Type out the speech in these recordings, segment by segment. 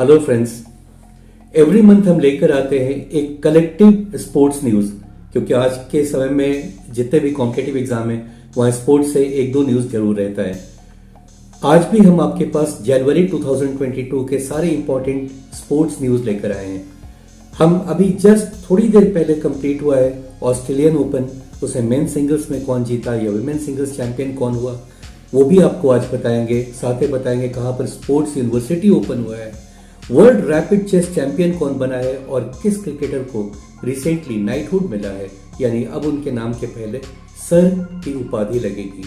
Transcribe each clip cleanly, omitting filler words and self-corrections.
Hello friends. Every month हम लेकर आते हैं एक कलेक्टिव स्पोर्ट्स न्यूज, क्योंकि आज के समय में जितने भी कॉम्पिटिटिव एग्जाम है वहाँ स्पोर्ट्स से एक दो न्यूज जरूर रहता है। आज भी हम आपके पास जनवरी 2022 के सारे इंपॉर्टेंट स्पोर्ट्स न्यूज लेकर आए हैं। हम अभी जस्ट थोड़ी देर पहले कंप्लीट हुआ है ऑस्ट्रेलियन ओपन, उसे मेन सिंगल्स में कौन जीता या विमेन सिंगल्स चैंपियन कौन हुआ वो भी आपको आज बताएंगे। साथ ही बताएंगे कहाँ पर स्पोर्ट्स यूनिवर्सिटी ओपन हुआ है, वर्ल्ड रैपिड चेस चैंपियन कौन बना है और किस क्रिकेटर को रिसेंटली नाइटहुड मिला है, यानी अब उनके नाम के पहले सर की उपाधि लगेगी।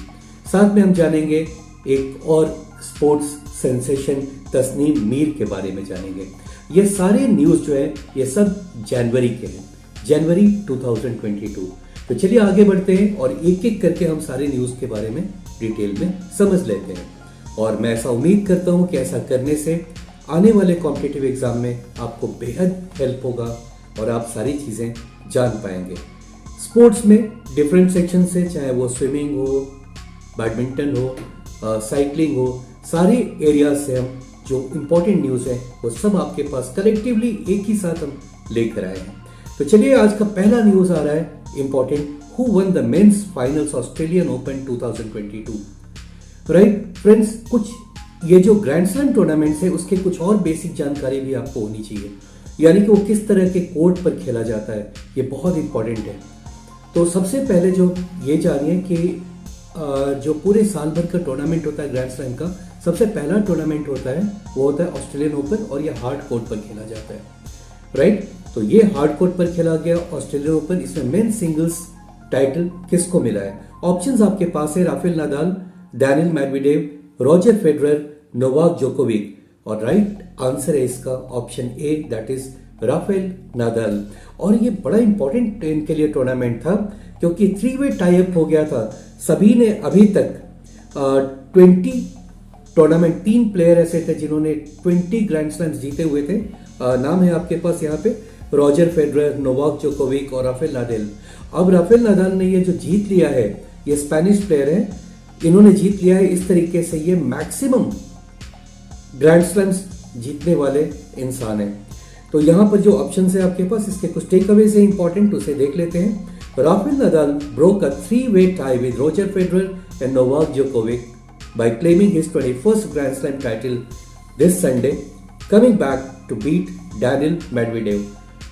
साथ में हम जानेंगे एक और स्पोर्ट्स सेंसेशन तस्नीम मीर के बारे में जानेंगे। ये सारे न्यूज जो है ये सब जनवरी के हैं, जनवरी 2022। तो चलिए आगे बढ़ते हैं और एक एक करके हम सारे न्यूज के बारे में डिटेल में समझ लेते हैं। और मैं ऐसा उम्मीद करता हूं कि ऐसा करने से आने वाले कॉम्पिटिटिव एग्जाम में आपको बेहद हेल्प होगा और आप सारी चीजें जान पाएंगे। स्पोर्ट्स में डिफरेंट सेक्शन से, चाहे वो स्विमिंग हो, बैडमिंटन हो, साइकिलिंग हो, सारे एरियाज से हम जो इम्पोर्टेंट न्यूज है वो सब आपके पास कलेक्टिवली एक ही साथ हम लेकर आए हैं। तो चलिए आज का पहला न्यूज आ रहा है important, who won the men's finals Australian Open 2022। Right friends, कुछ ये जो ग्रैंड स्लैम टूर्नामेंट्स है उसके कुछ और बेसिक जानकारी भी आपको होनी चाहिए, यानी कि वो किस तरह के कोर्ट पर खेला जाता है, ये बहुत इंपॉर्टेंट है। तो सबसे पहले जो ये जानिए कि जो पूरे साल भर का टूर्नामेंट होता है ग्रैंड स्लैम का, सबसे पहला टूर्नामेंट होता है वो होता है ऑस्ट्रेलियन ओपन और ये हार्ड कोर्ट पर खेला जाता है। राइट, तो ये हार्ड कोर्ट पर खेला गया ऑस्ट्रेलियन ओपन। इसमें मेन सिंगल्स टाइटल किसको मिला है? ऑप्शंस आपके पास है Rafael Nadal, Daniil Medvedev, Roger Federer, Novak Djokovic, और राइट आंसर है इसका option A, that is Rafael Nadal. और ये बड़ा इंपॉर्टेंट इनके लिए टूर्नामेंट था क्योंकि 3-वे टाई अप हो गया था। सभी ने अभी तक 20 टूर्नामेंट, 3 प्लेयर ऐसे थे जिन्होंने 20 ग्रैंड स्लैम्स जीते हुए थे। नाम है आपके पास यहाँ पे रॉजर फेडरर, नोवाक जोकोविक और राफेल नादाल। अब राफेल नादाल ने ये जो जीत लिया है, ये स्पेनिश प्लेयर है, इन्होंने जीत लिया है। इस तरीके से ये मैक्सिमम ग्रैंड स्लैम्स जीतने वाले इंसान हैं। तो यहाँ पर जो ऑप्शन है आपके पास, इसके कुछ टेक अवेज है इंपॉर्टेंट, उसे देख लेते हैं। Rafael Nadal broke a 3-way tie with Roger Federer and Novak Djokovic by claiming his 21st Grand Slam title this Sunday, coming back to beat Daniil Medvedev।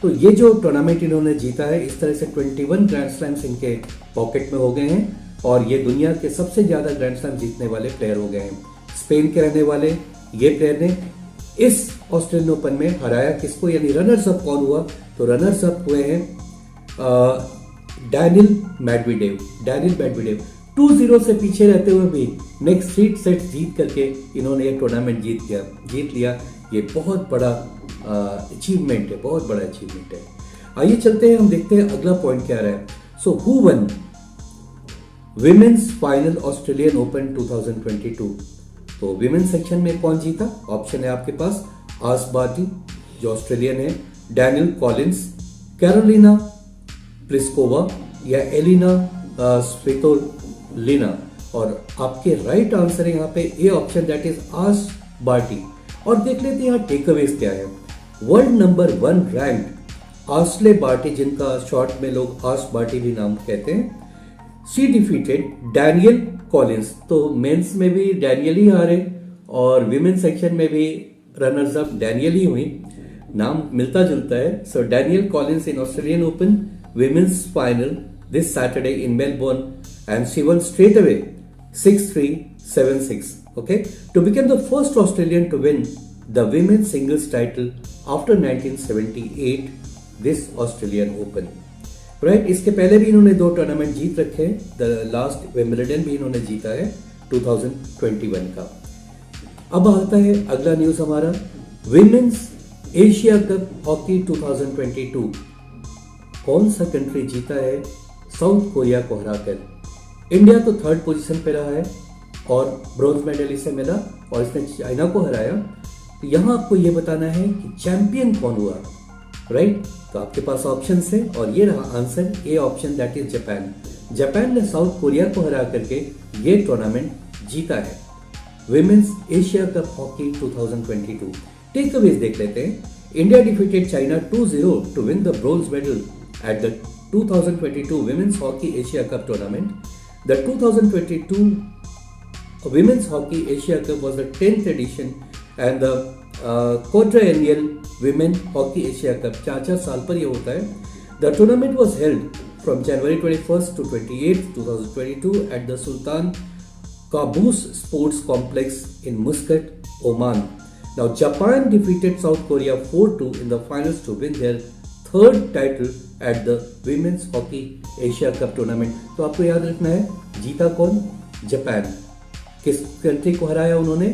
तो ये जो टूर्नामेंट इन्होंने जीता है, इस तरह से 21 ग्रैंड स्लैम्स इनके पॉकेट में हो गए हैं और ये दुनिया के सबसे ज्यादा ग्रैंड स्लैम जीतने वाले प्लेयर हो गए हैं। स्पेन के रहने वाले ये प्लेयर ने इस ऑस्ट्रेलियन ओपन में हराया किसको, यानी रनर्स अप कौन हुआ? तो रनर्स अप हुए हैं डैनियल मेडवेडेव। 2-0 से पीछे रहते हुए भी नेक्स्ट 3 सेट जीत करके इन्होंने ये टूर्नामेंट जीत लिया। ये बहुत बड़ा अचीवमेंट है, बहुत बड़ा अचीवमेंट है। आइए चलते हैं, हम देखते हैं अगला पॉइंट क्या रहा है। So who one women's final Australian Open 2022। तो विमेन सेक्शन में कौन जीता? ऑप्शन है आपके पास आस बार्टी जो ऑस्ट्रेलियन है, डैनियल कॉलिंस, कैरोलिना प्लिस्कोवा या एलिना स्वितोलिना। और आपके राइट आंसर है यहाँ पे A option, that is Ash Barty. और देख लेते हैं यहाँ टेकअवेज क्या है। World number 1 ranked Ashleigh Barty, जिनका शॉर्ट में लोग आस बार्टी भी नाम कहते हैं, सी डिफीटेड डैनियल कॉलिंस। तो मेंस में भी डैनियल ही हारे और विमेन सेक्शन में भी रनर्स अप डैनियल ही हुई, नाम मिलता जुलता है। So Danielle Collins in Australian Open women's final this Saturday in Melbourne and she won straight away 6-3, 7-6, okay, to become the first Australian to win the women's singles title after 1978 this Australian Open। right, इसके पहले भी इन्होंने 2 tournament जीत रखे हैं। The last Wimbledon भी इन्होंने जीता है 2021 का। अब आता है अगला न्यूज हमारा, विमेन्स एशिया कप हॉकी 2022। कौन सा कंट्री जीता है साउथ कोरिया को हराकर? इंडिया तो 3rd पोजीशन पे रहा है और ब्रॉन्ज मेडल इसे मिला और इसने चाइना को हराया। तो यहां आपको यह बताना है कि चैंपियन कौन हुआ। राइट, तो आपके पास ऑप्शन है और ये रहा answer A option, that is Japan. Japan ने साउथ कोरिया को हरा करके ये टूर्नामेंट जीता है। Women's Asia Cup hockey 2022। Takeaways देख लेते हैं। India defeated China 2-0 to win the bronze medal at the 2022 Women's Hockey Asia Cup tournament. The 2022 Women's Hockey Asia Cup was the 10th edition and the quadrennial Women Hockey Asia Cup 4 साल पर ये होता है. The tournament was held from January 21st to 28th 2022 at the Sultan Qaboos Sports Complex in Muscat, Oman. Now Japan defeated South Korea 4-2 in the finals to win their third title at the women's hockey Asia cup tournament. तो आपको याद रखना है जीता कौन? Japan. किस country को हराया उन्होंने?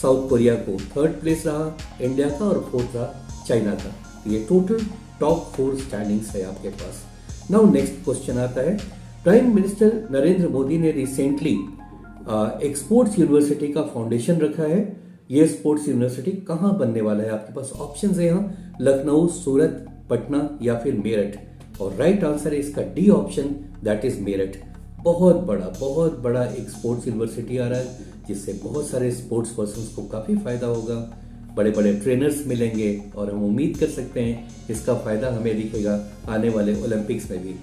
साउथ कोरिया को. थर्ड प्लेस रहा इंडिया का और फोर्थ रहा चाइना का. ये टोटल टॉप 4 स्टैंडिंग्स है आपके पास. नाउ नेक्स्ट क्वेश्चन आता है. प्राइम मिनिस्टर नरेंद्र मोदी ने रिसेंटली एक स्पोर्ट्स यूनिवर्सिटी का फाउंडेशन रखा है. ये स्पोर्ट्स यूनिवर्सिटी कहाँ बनने वाला है? आपके पास ऑप्शन है यहाँ, लखनऊ, सूरत, पटना या फिर मेरठ. और राइट आंसर है इसका D option, that is Meerut. बहुत बड़ा एक स्पोर्ट्स यूनिवर्सिटी आ रहा है जिससे बहुत सारे स्पोर्ट्स पर्सन्स को काफी फायदा होगा. बड़े बड़े ट्रेनर्स मिलेंगे और हम उम्मीद कर सकते हैं इसका फायदा हमें दिखेगा आने वाले ओलंपिक्स में भी.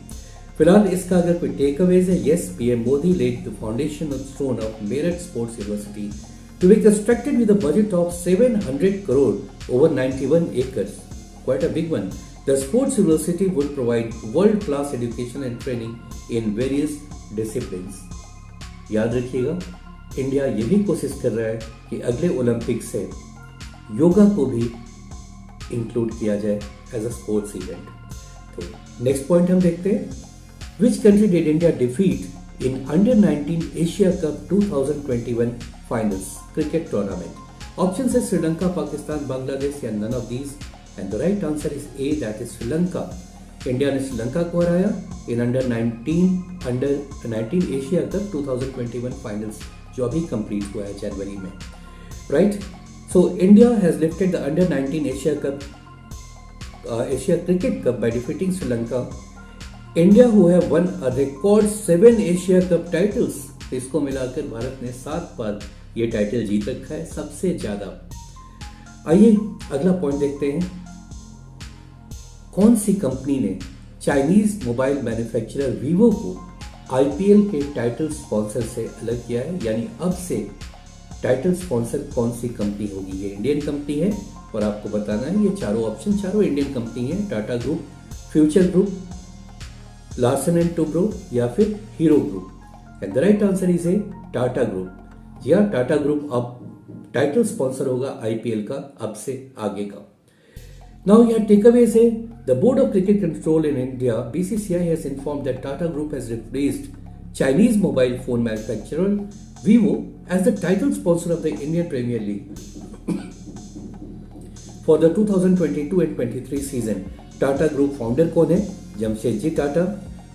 फिलहाल इसका अगर कोई टेकअवेज है, yes, PM Modi led the foundation stone of Meerut sports university to be constructed with a budget of 700 crore over 91 acres. Quite a big one. The sports university would provide world-class education and training in various disciplines. याद रखिएगा, India ये भी कोशिश कर रहा है कि अगले ओलंपिक से योगा को भी इंक्लूड किया जाए एज अ स्पोर्ट्स इवेंट. तो नेक्स्ट पॉइंट हम देखते हैं. Which country did India defeat in Under-19 Asia Cup 2021 Finals cricket tournament? Options है श्रीलंका, पाकिस्तान, बांग्लादेश या none of these. And the right answer is A, that is Sri Lanka. India ने श्रीलंका को हराया in under 19 Asia cup 2021 finals जो अभी complete हुआ है जनवरी में. Right. So India has lifted the under 19 Asia cricket cup by defeating Sri Lanka. India who have one a record 7 Asia cup titles. इसको मिलाकर भारत ने 7 बार ये टाइटल जीत रखा है, सबसे ज्यादा. आइए अगला पॉइंट देखते हैं. कौन सी कंपनी ने चाइनीज मोबाइल मैन्युफैक्चरर वीवो को आईपीएल के टाइटल स्पॉन्सर से अलग किया है? यानी अब से टाइटल स्पॉन्सर कौन सी कंपनी होगी? ये इंडियन कंपनी है और आपको बताना है ये चारों ऑप्शन चारों इंडियन कंपनी है. Tata group, future group, Larsen and Toubro या फिर Hero group. And the right answer is A Tata group. जी हाँ, टाटा ग्रुप अब टाइटल स्पॉन्सर होगा आईपीएल का अब से आगे का. नाउ यहाँ टेकअवेज है. The board of cricket control in India BCCI has informed that Tata group has replaced Chinese mobile phone manufacturer Vivo as the title sponsor of the Indian premier league for the 2022 and 23 season. Tata group founder कौन है? Jamshedji Tata.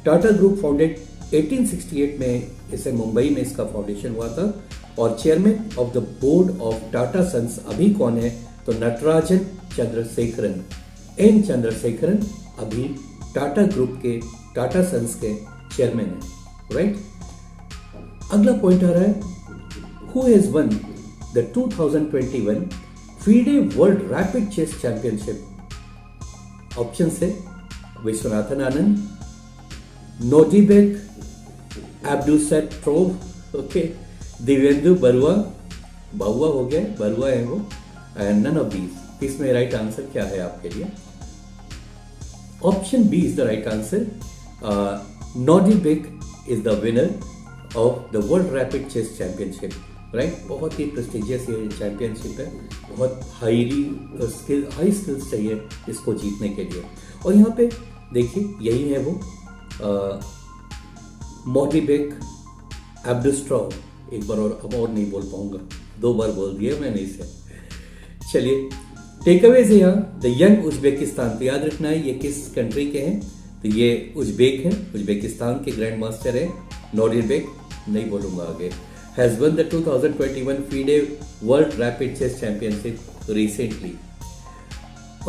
Tata group founded 1868 में, इसे मुंबई में इसका foundation हुआ था. और chairman of the board of Tata Sons अभी कौन है? तो नटराजन चंद्रशेखरन, एन चंद्रशेखरन अभी टाटा ग्रुप के टाटा सन्स के चेयरमैन है. राइट. अगला पॉइंट आ रहा है. Who has won the 2021 FIDE world rapid chess championship? Option से Viswanathan Anand, Nodirbek Abdusattorov, okay, Divyendu Barua, बहुआ हो गया, बरुआ है वो, एंड नन ऑफ दीज. इसमें राइट आंसर क्या है आपके लिए? Option B is the right answer. Nodirbek is the winner of the world rapid chess championship. Right. बहुत ही प्रेस्टिजियस ये चैंपियनशिप है. बहुत हाई स्किल्स चाहिए इसको जीतने के लिए. और यहाँ पे देखिए यही है वो नोडिबेक एब्दुसैट्रोव. एक बार और नहीं बोल पाऊंगा, 2 बार बोल दिया मैंने इसे. चलिए टेकअवेज है यहाँ. The young Uzbekistan. तो याद रखना है ये किस कंट्री के हैं? तो ये उज्बेक हैं, उज्बेकिस्तान के ग्रैंड मास्टर है नोडिबेक, नहीं बोलूंगा आगे. Has won the 2021 FIDE world rapid chess championship recently.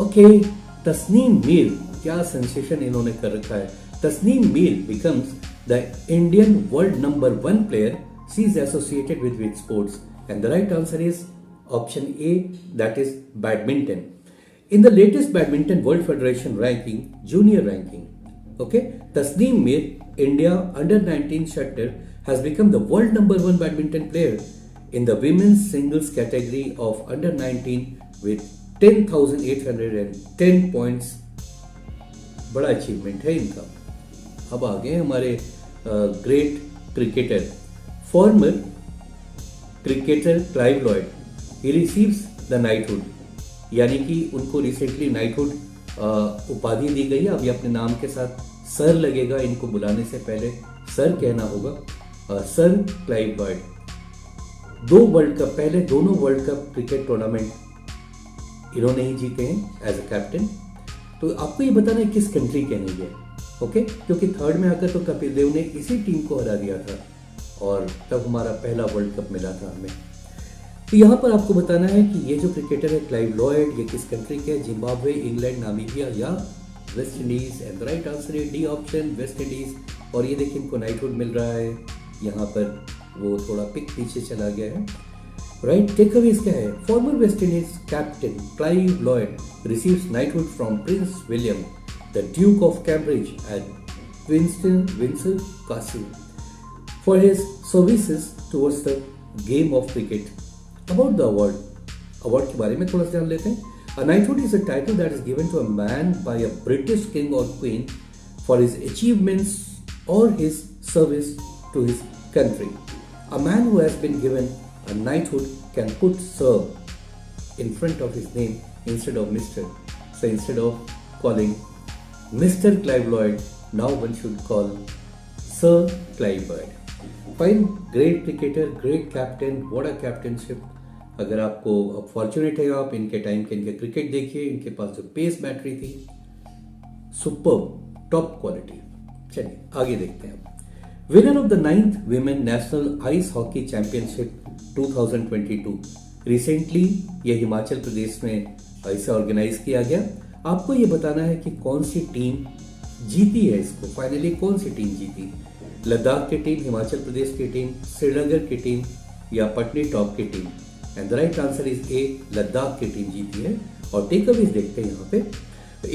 Okay. Tasnim Mir, क्या सेंसेशन इन्होंने कर रखा है. Tasnim Mir becomes the Indian world number 1 player. She is associated with which sports? And the right answer is Option A, that is badminton. In the latest Badminton World Federation ranking, junior ranking, okay, Tasneem Mir, India under-19 shuttle, has become the world number 1 badminton player in the women's singles category of under-19 with 10,810 points. बड़ा achievement है इनका. अब आगे हमारे great cricketer, farmer cricketer Clive Lloyd, he receives the knighthood, यानी कि उनको recently knighthood उपाधि दी गई है. अब ये अपने नाम के साथ सर लगेगा, इनको बुलाने से पहले सर कहना होगा. सर क्लाइव लॉयड पहले दोनों वर्ल्ड कप क्रिकेट टूर्नामेंट इन्होंने ही जीते हैं एज अ कैप्टन. तो आपको ये बताना है किस कंट्री के नहीं है, ओके, क्योंकि थर्ड में आकर तो कपिल देव ने इसी टीम को हरा दिया था और तब हमारा पहला वर्ल्ड कप मिला था हमें. तो यहाँ पर आपको बताना है कि ये जो क्रिकेटर है क्लाइव लॉयड, ये किस कंट्री के है, जिम्बाब्वे, इंग्लैंड, नामीबिया या West Indies. And right answer है डी ऑप्शन, वेस्ट इंडीज. और ये देखिए इनको नाइटहुड मिल रहा है, यहाँ पर वो थोड़ा पिक पीछे चला गया है. राइट, टेकअवेज क्या है? Former West Indies captain Clive Lloyd receives knighthood from Prince William the Duke of Cambridge at Windsor Castle for his services towards the game of cricket. About the award के बारे में थोड़ा सा जान लेते हैं. A knighthood is a title that is given to a man by a British king or queen for his achievements or his service to his country. A man who has been given a knighthood can put Sir in front of his name instead of Mr. So instead of calling Mr. Clive Lloyd, now one should call Sir Clive Lloyd. Fine, great cricketer, great captain, what a captainship. अगर आपको fortunate है आप इनके time के इनके cricket देखिए, इनके पास जो पेस बैटरी थी सुपर टॉप क्वालिटी. चलिए आगे देखते हैं. Winner of the 9th women national ice hockey championship 2022. Recently ये हिमाचल प्रदेश में इसे ऑर्गेनाइज किया गया. आपको ये बताना है कि कौन सी टीम जीती है इसको. फाइनली कौन सी टीम जीती? लद्दाख की टीम, हिमाचल प्रदेश की टीम, श्रीनगर की टीम या पटनी टॉप की team. And the right answer is ए, लद्दाख की टीम जीती है. और टेकअवेज देखते हैं यहाँ पे.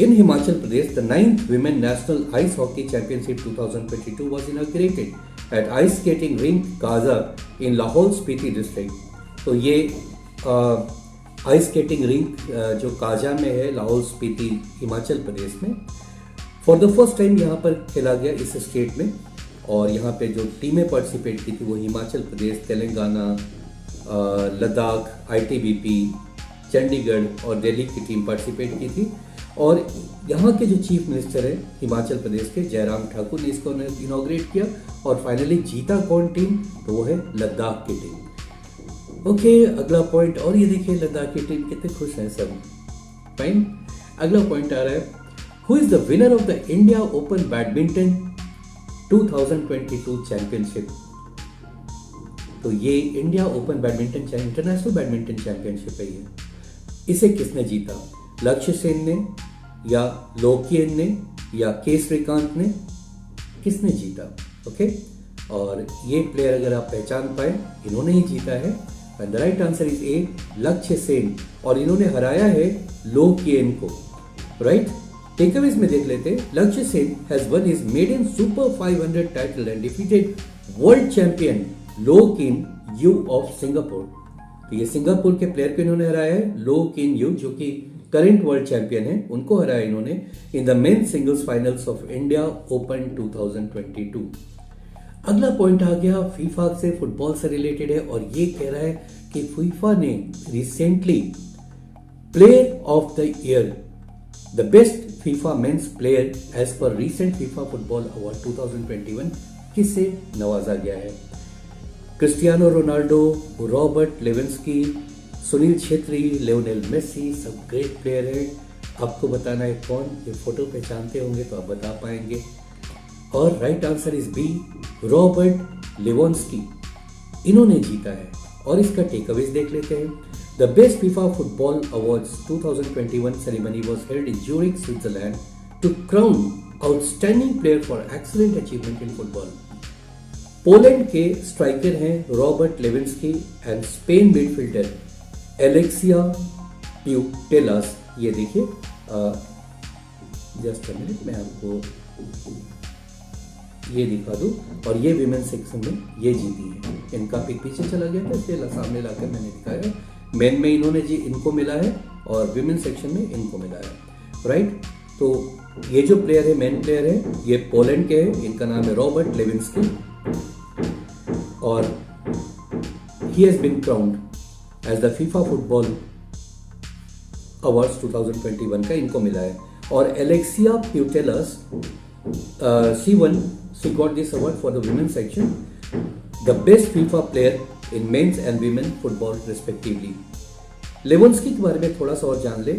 In Himachal Pradesh the 9th women national ice hockey championship 2022 was inaugurated at ice skating rink Kaza in Lahaul Spiti district. तो ये आइस स्केटिंग रिंक जो काजा में है लाहौल स्पीति हिमाचल प्रदेश में, फॉर द फर्स्ट टाइम यहाँ पर खेला गया इस स्टेट में. और यहाँ पे जो टीमें पार्टिसिपेट की थी वो हिमाचल प्रदेश, तेलंगाना, लद्दाख, ITBP, चंडीगढ़ और दिल्ली की टीम पार्टिसिपेट की थी. और यहाँ के जो चीफ मिनिस्टर है हिमाचल प्रदेश के जयराम ठाकुर ने इसको इनॉग्रेट किया. और फाइनली जीता कौन टीम? तो वो है लद्दाख की टीम. ओके, अगला पॉइंट. और ये देखिए लद्दाख की टीम कितने खुश हैं सब. फाइन, अगला पॉइंट आ रहा है. Who is the winner of the India open badminton 2022 championship? तो ये India open badminton international badminton championship है. ये इसे किसने जीता? लक्ष्य सेन ने या लोकियन ने या के श्रीकांत ने? किसने जीता? ओके, और ये प्लेयर अगर आप पहचान पाए, इन्होंने ही जीता है. And the right answer is ए, लक्ष्य सेन. और इन्होंने हराया है लोकियन को. राइट, टेकअवेज में देख लेते हैं. Lakshya Sen has won his maiden super 500 title and defeated world champion Loh Kean Yew of Singapore. तो ये सिंगापुर के प्लेयर को इन्होंने हराया है. लो किन यू जो कि करंट वर्ल्ड चैंपियन है, उनको हराया इन्होंने in the main singles finals of India open 2022. अगला पॉइंट आ गया फीफा से, फुटबॉल से रिलेटेड है. और ये कह रहा है कि फीफा ने recently player of the year, the best FIFA men's player as per recent FIFA football award 2021 किससे नवाजा गया है? Cristiano Ronaldo, Robert Lewandowski, Sunil Chhetri, Lionel Messi, सब ग्रेट प्लेयर हैं. आपको बताना है कौन. ये फोटो पहचानते होंगे तो आप बता पाएंगे. और right answer is B, Robert Lewandowski. इन्होंने जीता है. और इसका टेकअवेज देख लेते हैं. The best FIFA football awards 2021 ceremony was held in Zurich, Switzerland to crown outstanding player for excellent achievement in football. Poland के स्ट्राइकर हैं Robert Lewandowski and Spain midfielder Alexia Putellas, ये देखिए, जस्ट अ मिनट, मैं आपको ये दिखा दूं, और ये विमेन सेक्शन में ये जीती है। इनका पिक पीछे चला गया था, इसलिए सामने लाकर मैंने दिखाया। मेन में इन्होंने जी इनको मिला है और विमेन सेक्शन में इनको मिला है, राइट। तो ये जो प्लेयर है, मेन प्लेयर है, ये पोलैंड के हैं, इनका नाम है रॉबर्ट लेविन्स्की, और he has been crowned as the FIFA football awards 2021 का इनको मिला है। और Alexia Putellas, she got this award for the women's section, the best FIFA player in men's and women football respectively. लेवोन्स्की के बारे में थोड़ा सा और जान ले।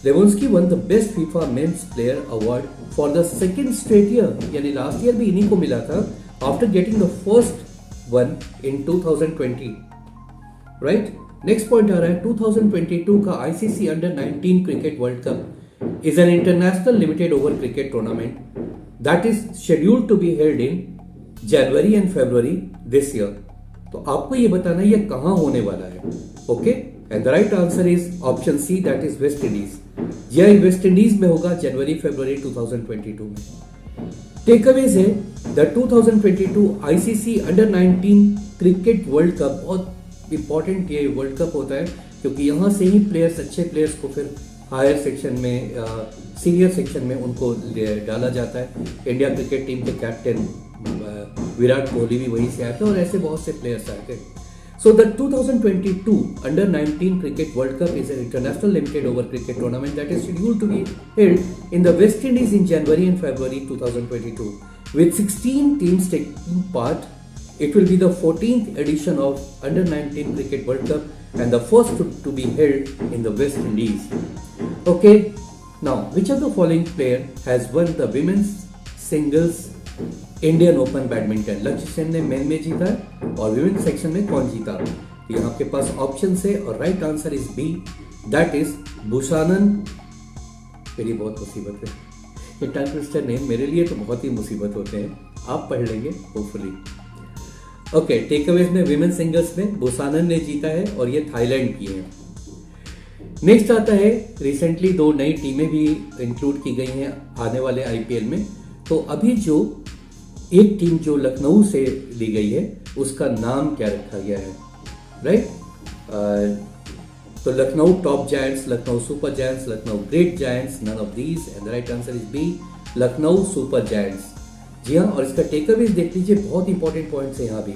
लेवोन्स्की won the best FIFA men's player award for the second straight year, यानी last year भी इन्हीं को मिला था, after getting the first one in 2020, right? Next point आ रहा है 2022 का ICC under 19 cricket world cup is an international limited over cricket tournament that is scheduled to be held in January and February this year. तो आपको ये बताना है ये कहां होने वाला है, okay? And the right answer is option C, that is West Indies. यह वेस्ट इंडीज में होगा जनवरी फरवरी 2022 में। टेकअवेज है, the 2022 ICC under 19 cricket world cup बहुत इंपॉर्टेंट ये वर्ल्ड कप होता है, क्योंकि यहां से ही प्लेयर्स, अच्छे प्लेयर्स को फिर हायर सेक्शन में, सीनियर सेक्शन में उनको डाला जाता है। इंडिया क्रिकेट टीम के कैप्टन विराट कोहली भी वहीं से आए थे और ऐसे बहुत से प्लेयर्स आए थे। So the 2022 under 19 cricket world cup is an international limited over cricket tournament that is scheduled to be held in the West Indies in January and February 2022 with 16 teams taking part. It will be the 14th edition of Under 19 Cricket World Cup and the first to be held in the West Indies. Okay, now which of the following player has won the women's singles Indian Open Badminton? लक्ष्य सेन ने main में जीता है और women section में कौन जीता? यहाँ आपके पास ऑप्शन है और right answer is B, that is Busanan. मेरी बहुत मुसीबत है, ये टंग ट्विस्टर नेम मेरे लिए तो बहुत ही मुसीबत होते हैं, आप पढ़ लेंगे होपफुली। ओके, टेकअवेज में विमेन सिंगल्स में बुसानन ने जीता है और ये थाईलैंड की है। नेक्स्ट आता है, रिसेंटली 2 नई टीमें भी इंक्लूड की गई हैं आने वाले IPL में। तो अभी जो एक टीम जो लखनऊ से ली गई है उसका नाम क्या रखा गया है, राइट? तो Lucknow top giants, Lucknow super giants, Lucknow great giants, none of these, and the right answer is B, Lucknow super giants. जी हाँ, और इसका टेकअवेज देख लीजिए, बहुत इंपॉर्टेंट पॉइंट्स है यहाँ भी।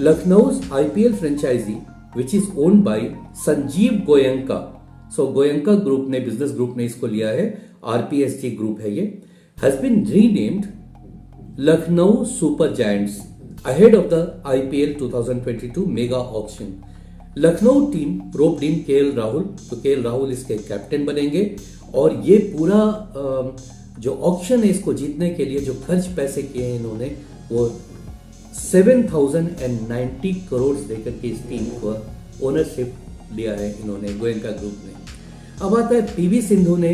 Lucknow IPL franchise which is owned by Sanjiv Goenka, so Goenka group ने, बिजनेस ग्रुप ने इसको लिया है, RPSG ग्रुप है ये, has been renamed Lucknow super giants ahead of the IPL 2022 mega auction. Lucknow team rope team KL Rahul, तो KL राहुल इसके कैप्टन बनेंगे और ये पूरा जो ऑक्शन है इसको जीतने के लिए जो खर्च पैसे किए हैं इन्होंने वो 7,090 करोड़ देकर के इस टीम को ओनरशिप लिया है इन्होंने, गोयंका ग्रुप ने। अब आता है PV सिंधु ने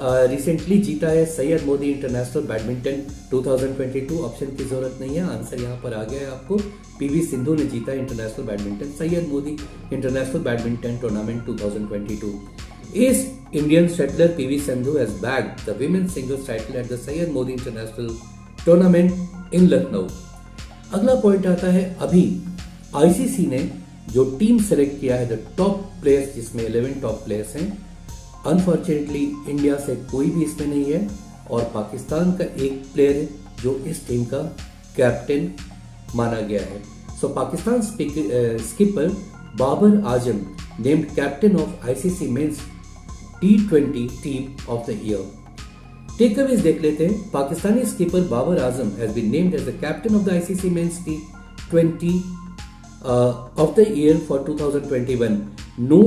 रिसेंटली जीता है Syed Modi international badminton 2022, option की जरूरत नहीं है, आंसर यहाँ पर आ गया है आपको। PV सिंधु ने जीता है international badminton, Syed Modi international badminton tournament 2022। East Indian shutler PV Sindhu has bagged the women's singles title at the Syed Modi International Tournament in Lucknow. अगला पॉइंट आता है, अभी ICC ने जो टीम सेलेक्ट किया है द टॉप प्लेयर्स, जिसमें 11 top players हैं। अनफॉर्चुनेटली इंडिया से कोई भी इसमें नहीं है और पाकिस्तान का एक प्लेयर है जो इस टीम का कैप्टन माना गया है। So Pakistan skipper Babar Azam named captain of ICC men's T20 team of the year. Takeaways देख लेते हैं, Pakistani skipper Babar Azam has been named as the captain of the ICC men's T20 of the year for 2021। No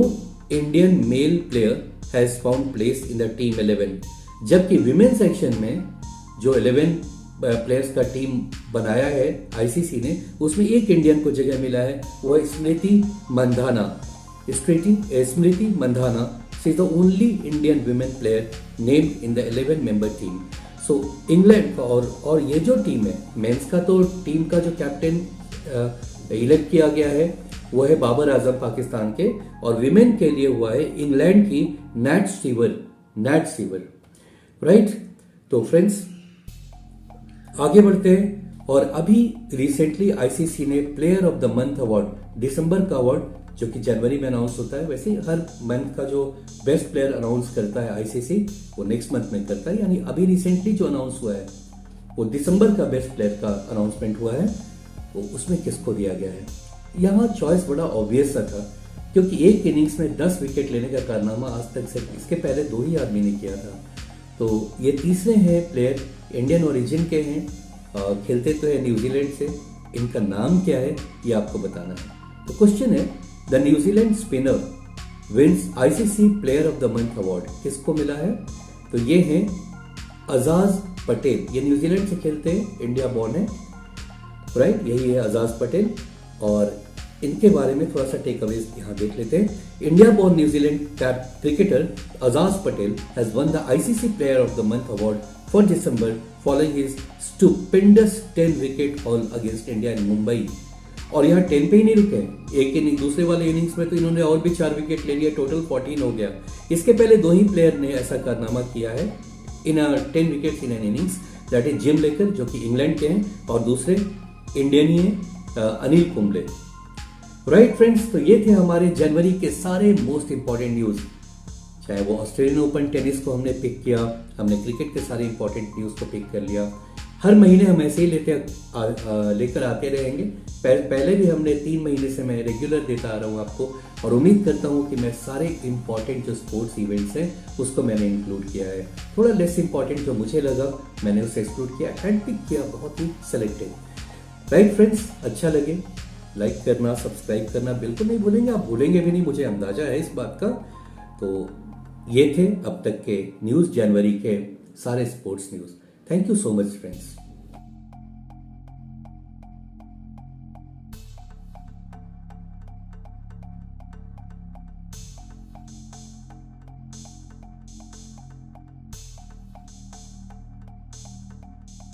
Indian male player has found place in the team 11, जबकि women section में जो 11 players का team बनाया है ICC ने, उसमें एक Indian को जगह मिला है, वह Smriti Mandhana. Smriti Mandhana She is the only Indian women player named in the 11-member team. So England का और ये जो टीम है मेंस का, तो टीम का जो कैप्टन इलेक्ट किया गया है वो है बाबर आजम पाकिस्तान के, और विमेन के लिए हुआ है इंग्लैंड की नैट सीवर। राइट, तो फ्रेंड्स आगे बढ़ते हैं। और अभी रिसेंटली आईसीसी ने player of the month award, दिसंबर का अवार्ड जो कि जनवरी में अनाउंस होता है, वैसे ही हर मंथ का जो बेस्ट प्लेयर अनाउंस करता है आईसीसी वो नेक्स्ट मंथ में करता है, यानी अभी रिसेंटली जो अनाउंस हुआ है वो दिसंबर का बेस्ट प्लेयर का अनाउंसमेंट हुआ है, वो उसमें किसको दिया गया है। यहाँ चॉइस बड़ा ऑब्वियस सा था, क्योंकि एक इनिंग्स में 10 विकेट लेने का कारनामा आज तक सिर्फ इसके पहले 2 ही आदमी ने किया था। तो ये तीसरे हैं प्लेयर, इंडियन ओरिजिन के हैं, खेलते तो है न्यूजीलैंड से। इनका नाम क्या है ये आपको बताना है। तो क्वेश्चन है, the New Zealand spinner wins ICC player of the month award, किसको मिला है? तो ये हैं अजाज पटेल। ये न्यूजीलैंड से खेलते हैं, इंडिया बॉर्न है, राइट, यही है अजाज पटेल। और इनके बारे में थोड़ा सा टेक अवेज यहाँ देख लेते हैं। India born New Zealand cricketer Ajaz Patel has won the ICC player of the month award for December following his stupendous 10 wicket haul against India in Mumbai. और यहाँ 10 पे ही नहीं रुके, एक इनिंग दूसरे वाले इनिंग्स में तो इन्होंने और भी 4 विकेट ले लिए, टोटल 14 हो गया। इसके पहले 2 ही प्लेयर ने ऐसा कारनामा किया है इन 10 wicket in an innings, that is gym लेकर जो कि इंग्लैंड के हैं, और दूसरे इंडियन ही हैं अनिल कुंबले। राइट फ्रेंड्स, तो ये थे हमारे जनवरी के सारे मोस्ट इंपॉर्टेंट न्यूज। चाहे वो ऑस्ट्रेलियन ओपन टेनिस को हमने पिक किया, हमने क्रिकेट के सारे इंपॉर्टेंट न्यूज को पिक कर लिया। हर महीने हम ऐसे ही लेकर आते रहेंगे। पहले भी हमने 3 महीने से मैं रेगुलर देता आ रहा हूँ आपको, और उम्मीद करता हूँ कि मैं सारे इंपॉर्टेंट जो स्पोर्ट्स इवेंट्स हैं उसको मैंने इंक्लूड किया है। थोड़ा लेस इंपॉर्टेंट जो मुझे लगा मैंने उसे एक्सक्लूड किया, हैंड पिक किया, बहुत ही सेलेक्टेड। राइट फ्रेंड्स, अच्छा लगे लाइक करना, सब्सक्राइब करना बिल्कुल नहीं भूलेंगे, आप भूलेंगे भी नहीं, मुझे अंदाजा है इस बात का। तो ये थे अब तक के न्यूज़, जनवरी के सारे sports news. Thank you so much friends.